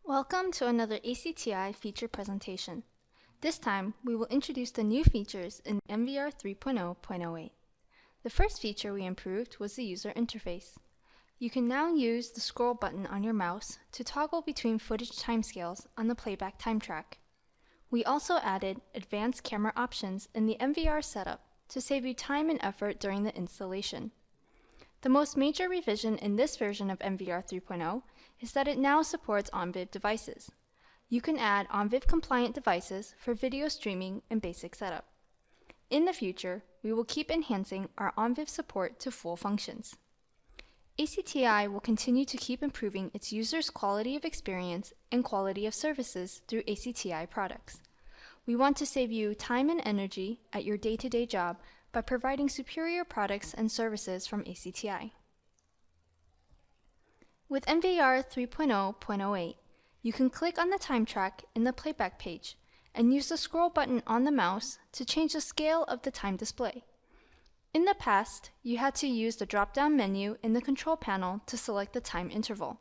Welcome to another ACTi feature presentation. This time, we will introduce the new features in NVR 3.0.08. The first feature we improved was the user interface. You can now use the scroll button on your mouse to toggle between footage timescales on the playback time track. We also added advanced camera options in the NVR setup to save you time and effort during the installation. The most major revision in this version of NVR 3.0 is that it now supports OnVivo devices. You can add OnVivo compliant devices for video streaming and basic setup. In the future, we will keep enhancing our OnVivo support to full functions. ACTi will continue to keep improving its users' quality of experience and quality of services through ACTi products. We want to save you time and energy at your day-to-day job by providing superior products and services from ACTi. With NVR 3.0.08, you can click on the time track in the playback page and use the scroll button on the mouse to change the scale of the time display. In the past, you had to use the drop-down menu in the control panel to select the time interval.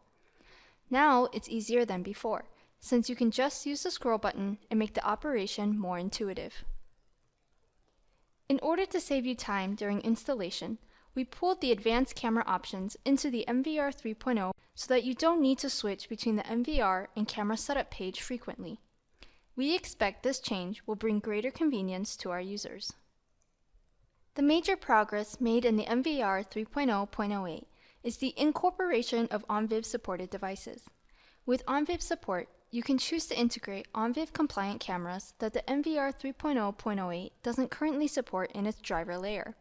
Now it's easier than before, since you can just use the scroll button and make the operation more intuitive. In order to save you time during installation, we pulled the advanced camera options into the NVR 3.0 so that you don't need to switch between the NVR and camera setup page frequently. We expect this change will bring greater convenience to our users. The major progress made in the NVR 3.0.08 is the incorporation of OnVivo supported devices. With OnVivo support, you can choose to integrate OnVivo compliant cameras that the NVR 3.0.08 doesn't currently support in its driver layer.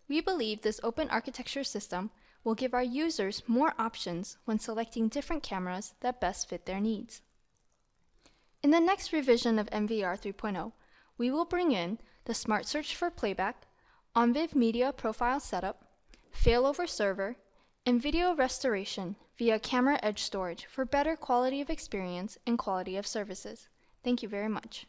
We believe this open architecture system will give our users more options when selecting different cameras that best fit their needs. In the next revision of NVR 3.0, we will bring in the Smart Search for Playback, OnVivo Media Profile Setup, Failover Server, and video restoration via camera edge storage for better quality of experience and quality of services. Thank you very much.